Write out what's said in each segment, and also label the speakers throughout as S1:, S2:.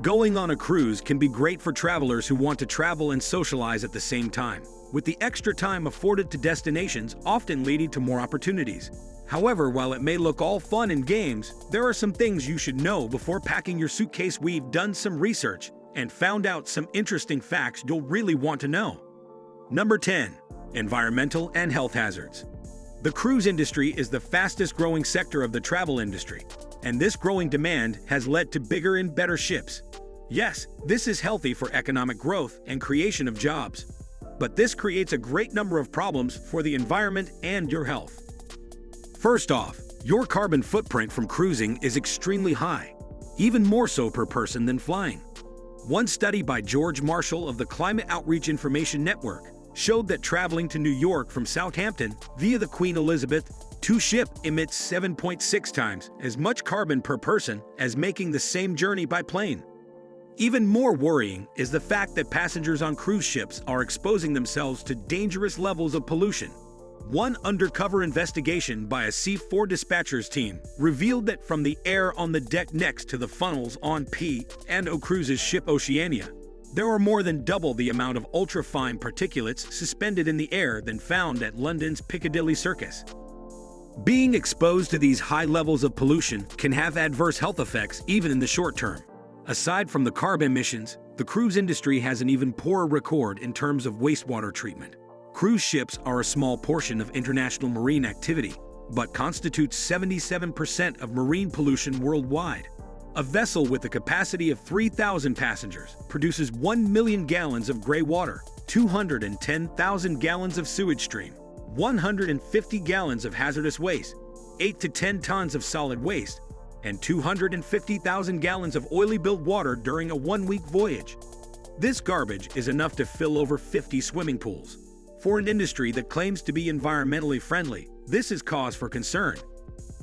S1: Going on a cruise can be great for travelers who want to travel and socialize at the same time, with the extra time afforded to destinations often leading to more opportunities. However, while it may look all fun and games, there are some things you should know before packing your suitcase. We've done some research and found out some interesting facts you'll really want to know. Number 10. Environmental and health hazards. The cruise industry is the fastest growing sector of the travel industry, and this growing demand has led to bigger and better ships. Yes, this is healthy for economic growth and creation of jobs, but this creates a great number of problems for the environment and your health. First off, your carbon footprint from cruising is extremely high, even more so per person than flying. One study by George Marshall of the Climate Outreach Information Network showed that traveling to New York from Southampton via the Queen Elizabeth II ship emits 7.6 times as much carbon per person as making the same journey by plane. Even more worrying is the fact that passengers on cruise ships are exposing themselves to dangerous levels of pollution. One undercover investigation by a C4 dispatchers team revealed that from the air on the deck next to the funnels on P&O Cruises ship Oceania, there are more than double the amount of ultra-fine particulates suspended in the air than found at London's Piccadilly Circus. Being exposed to these high levels of pollution can have adverse health effects even in the short term. Aside from the carbon emissions, the cruise industry has an even poorer record in terms of wastewater treatment. Cruise ships are a small portion of international marine activity, but constitute 77% of marine pollution worldwide. A vessel with a capacity of 3,000 passengers produces 1 million gallons of gray water, 210,000 gallons of sewage stream, 150 gallons of hazardous waste, 8 to 10 tons of solid waste, and 250,000 gallons of oily billed water during a one-week voyage. This garbage is enough to fill over 50 swimming pools. For an industry that claims to be environmentally friendly, this is cause for concern.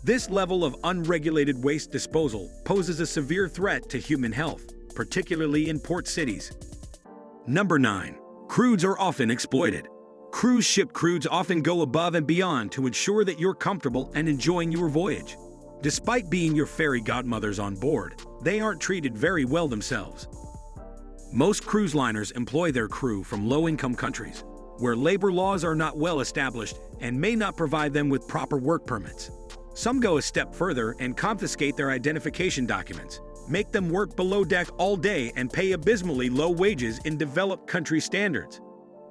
S1: This level of unregulated waste disposal poses a severe threat to human health, particularly in port cities. Number 9. Crews are often exploited. Cruise ship crews often go above and beyond to ensure that you're comfortable and enjoying your voyage. Despite being your fairy godmothers on board, they aren't treated very well themselves. Most cruise liners employ their crew from low-income countries, where labor laws are not well established and may not provide them with proper work permits. Some go a step further and confiscate their identification documents, make them work below deck all day, and pay abysmally low wages in developed country standards.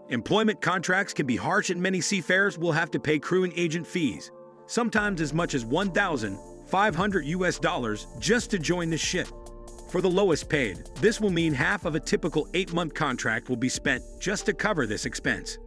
S1: Employment contracts can be harsh, and many seafarers will have to pay crewing agent fees, sometimes as much as $1,500 just to join the ship. For the lowest paid, this will mean half of a typical 8-month contract will be spent just to cover this expense.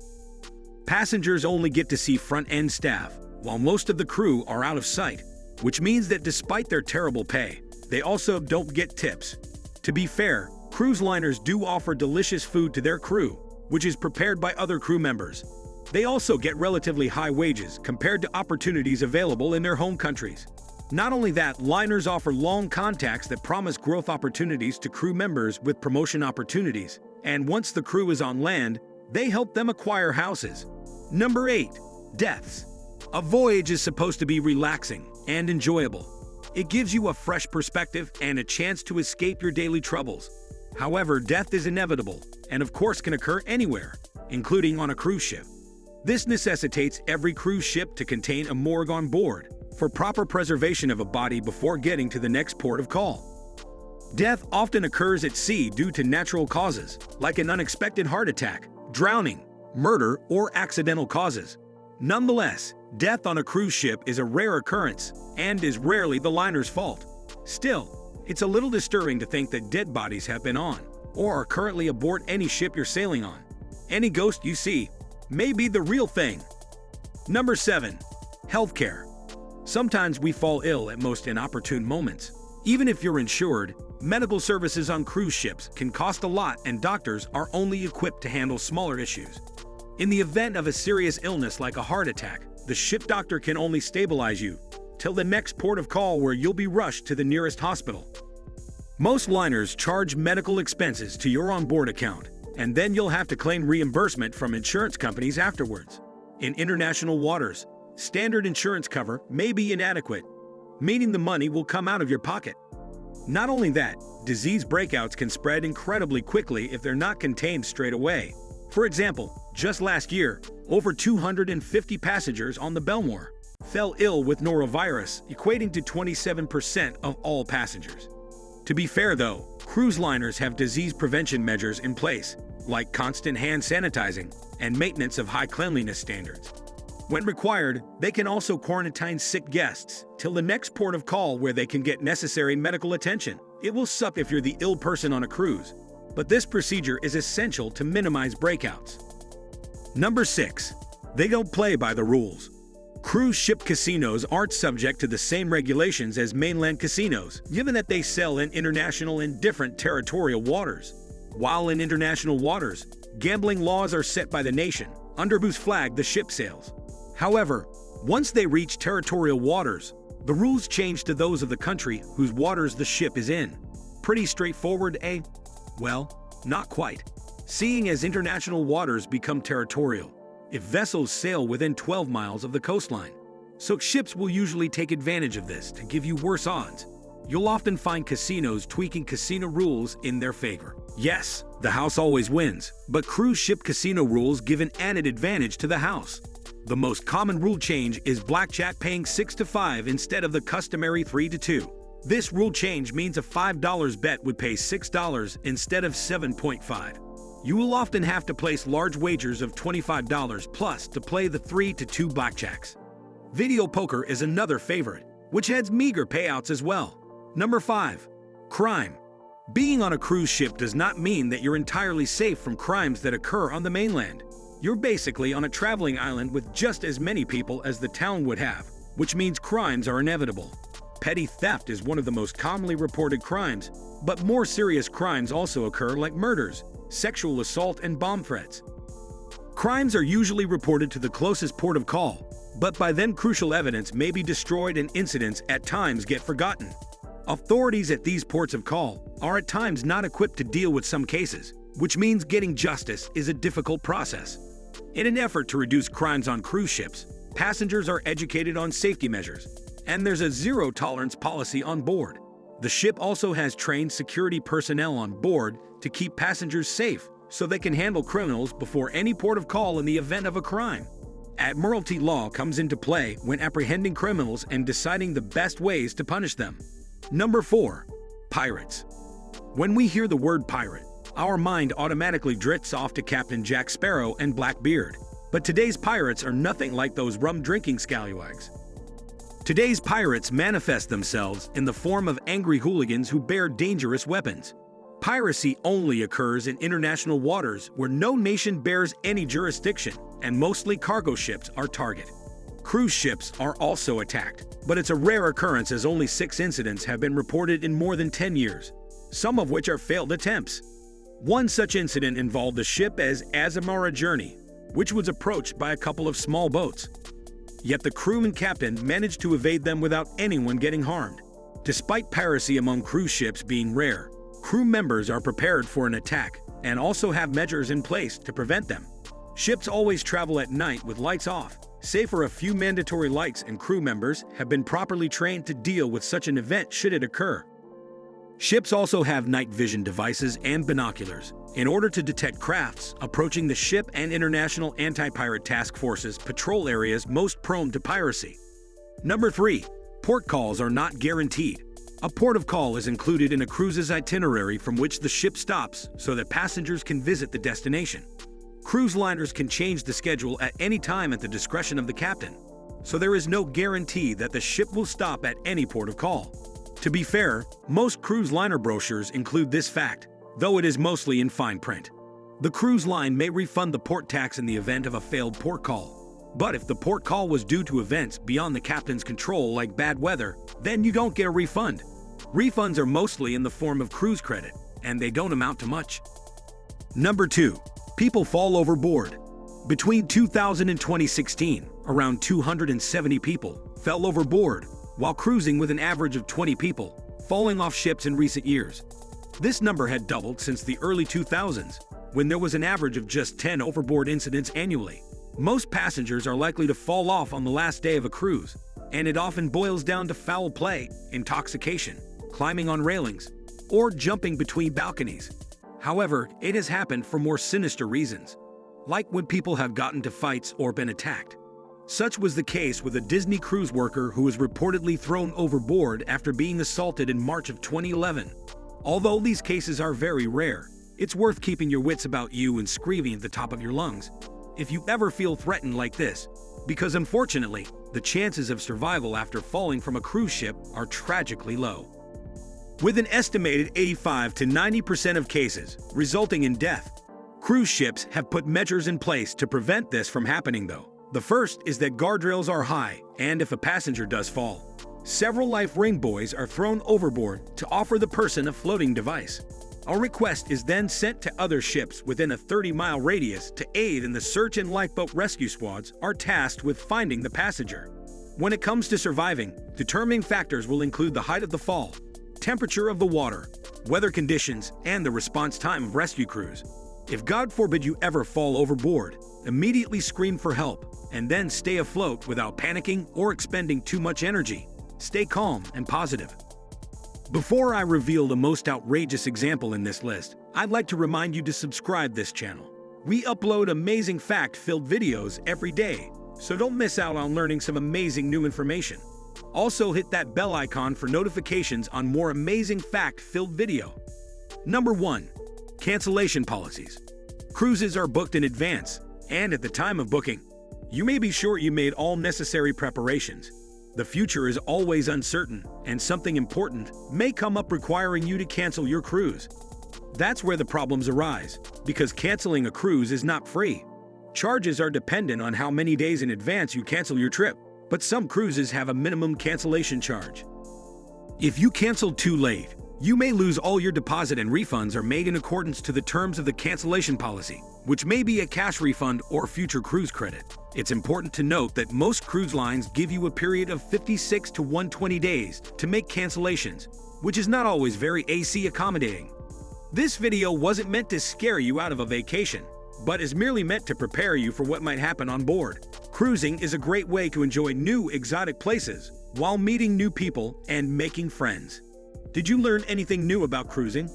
S1: Passengers only get to see front-end staff, while most of the crew are out of sight, which means that despite their terrible pay, they also don't get tips. To be fair, cruise liners do offer delicious food to their crew, which is prepared by other crew members. They also get relatively high wages compared to opportunities available in their home countries. Not only that, liners offer long contacts that promise growth opportunities to crew members with promotion opportunities, and once the crew is on land, they help them acquire houses. Number 8. Deaths. A voyage is supposed to be relaxing and enjoyable. It gives you a fresh perspective and a chance to escape your daily troubles. However, death is inevitable and of course can occur anywhere, including on a cruise ship. This necessitates every cruise ship to contain a morgue on board for proper preservation of a body before getting to the next port of call. Death often occurs at sea due to natural causes, like an unexpected heart attack, drowning, murder, or accidental causes. Nonetheless, death on a cruise ship is a rare occurrence and is rarely the liner's fault. Still, it's a little disturbing to think that dead bodies have been on or are currently aboard any ship you're sailing on. Any ghost you see may be the real thing. Number 7. Healthcare. Sometimes we fall ill at most inopportune moments. Even if you're insured, medical services on cruise ships can cost a lot, and doctors are only equipped to handle smaller issues. In the event of a serious illness like a heart attack, the ship doctor can only stabilize you till the next port of call, where you'll be rushed to the nearest hospital. Most liners charge medical expenses to your onboard account, and then you'll have to claim reimbursement from insurance companies afterwards. In international waters, standard insurance cover may be inadequate, meaning the money will come out of your pocket. Not only that, disease breakouts can spread incredibly quickly if they're not contained straight away. For example, just last year, over 250 passengers on the Belmore fell ill with norovirus, equating to 27% of all passengers. To be fair though, cruise liners have disease prevention measures in place, like constant hand sanitizing and maintenance of high cleanliness standards. When required, they can also quarantine sick guests till the next port of call where they can get necessary medical attention. It will suck if you're the ill person on a cruise, but this procedure is essential to minimize breakouts. Number 6. They don't play by the rules. Cruise ship casinos aren't subject to the same regulations as mainland casinos, given that they sell in international and different territorial waters. While in international waters, gambling laws are set by the nation, under whose flag the ship sails. However, once they reach territorial waters, the rules change to those of the country whose waters the ship is in. Pretty straightforward, eh? Well, not quite. Seeing as international waters become territorial, if vessels sail within 12 miles of the coastline, so ships will usually take advantage of this to give you worse odds. You'll often find casinos tweaking casino rules in their favor. Yes, the house always wins, but cruise ship casino rules give an added advantage to the house. The most common rule change is blackjack paying 6-5 instead of the customary 3-2. This rule change means a $5 bet would pay $6 instead of 7.5. You will often have to place large wagers of $25 plus to play the 3-2 blackjacks. Video poker is another favorite, which adds meager payouts as well. Number 5. Crime. Being on a cruise ship does not mean that you're entirely safe from crimes that occur on the mainland. You're basically on a traveling island with just as many people as the town would have, which means crimes are inevitable. Petty theft is one of the most commonly reported crimes, but more serious crimes also occur like murders, sexual assault, and bomb threats. Crimes are usually reported to the closest port of call, but by then crucial evidence may be destroyed and incidents at times get forgotten. Authorities at these ports of call are at times not equipped to deal with some cases, which means getting justice is a difficult process. In an effort to reduce crimes on cruise ships, passengers are educated on safety measures, and there's a zero-tolerance policy on board. The ship also has trained security personnel on board to keep passengers safe so they can handle criminals before any port of call in the event of a crime. Admiralty law comes into play when apprehending criminals and deciding the best ways to punish them. Number 4. Pirates. When we hear the word pirate, our mind automatically drifts off to Captain Jack Sparrow and Blackbeard. But today's pirates are nothing like those rum-drinking scallywags. Today's pirates manifest themselves in the form of angry hooligans who bear dangerous weapons. Piracy only occurs in international waters where no nation bears any jurisdiction, and mostly cargo ships are target. Cruise ships are also attacked, but it's a rare occurrence as only 6 incidents have been reported in more than 10 years, some of which are failed attempts. One such incident involved the ship Azamara Journey, which was approached by a couple of small boats. Yet the crew and captain managed to evade them without anyone getting harmed. Despite piracy among cruise ships being rare, crew members are prepared for an attack and also have measures in place to prevent them. Ships always travel at night with lights off, save for a few mandatory lights, and crew members have been properly trained to deal with such an event should it occur. Ships also have night vision devices and binoculars in order to detect crafts approaching the ship, and international anti-pirate task forces patrol areas most prone to piracy. Number 3. Port calls are not guaranteed. A port of call is included in a cruise's itinerary from which the ship stops so that passengers can visit the destination. Cruise liners can change the schedule at any time at the discretion of the captain, so there is no guarantee that the ship will stop at any port of call. To be fair, most cruise liner brochures include this fact, though it is mostly in fine print. The cruise line may refund the port tax in the event of a failed port call. But if the port call was due to events beyond the captain's control like bad weather, then you don't get a refund. Refunds are mostly in the form of cruise credit, and they don't amount to much. Number 2. People fall overboard. Between 2000 and 2016, around 270 people fell overboard while cruising, with an average of 20 people falling off ships in recent years. This number had doubled since the early 2000s, when there was an average of just 10 overboard incidents annually. Most passengers are likely to fall off on the last day of a cruise, and it often boils down to foul play, intoxication, climbing on railings, or jumping between balconies. However, it has happened for more sinister reasons, like when people have gotten into fights or been attacked. Such was the case with a Disney cruise worker who was reportedly thrown overboard after being assaulted in March of 2011. Although these cases are very rare, it's worth keeping your wits about you and screaming at the top of your lungs if you ever feel threatened like this, because unfortunately, the chances of survival after falling from a cruise ship are tragically low. With an estimated 85 to 90% of cases resulting in death, cruise ships have put measures in place to prevent this from happening though. The first is that guardrails are high, and if a passenger does fall, several life ring buoys are thrown overboard to offer the person a floating device. A request is then sent to other ships within a 30-mile radius to aid in the search, and lifeboat rescue squads are tasked with finding the passenger. When it comes to surviving, determining factors will include the height of the fall, temperature of the water, weather conditions, and the response time of rescue crews. If God forbid you ever fall overboard, immediately scream for help, and then stay afloat without panicking or expending too much energy. Stay calm and positive. Before I reveal the most outrageous example in this list, I'd like to remind you to subscribe this channel. We upload amazing fact-filled videos every day, so don't miss out on learning some amazing new information. Also hit that bell icon for notifications on more amazing fact-filled video. Number 1. Cancellation policies. Cruises are booked in advance, and at the time of booking, you may be sure you made all necessary preparations. The future is always uncertain, and something important may come up requiring you to cancel your cruise. That's where the problems arise, because canceling a cruise is not free. Charges are dependent on how many days in advance you cancel your trip, but some cruises have a minimum cancellation charge. If you cancel too late, you may lose all your deposit, and refunds are made in accordance to the terms of the cancellation policy, which may be a cash refund or future cruise credit. It's important to note that most cruise lines give you a period of 56 to 120 days to make cancellations, which is not always very accommodating. This video wasn't meant to scare you out of a vacation, but is merely meant to prepare you for what might happen on board. Cruising is a great way to enjoy new exotic places while meeting new people and making friends. Did you learn anything new about cruising?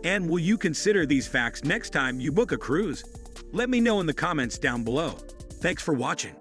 S1: And will you consider these facts next time you book a cruise? Let me know in the comments down below. Thanks for watching.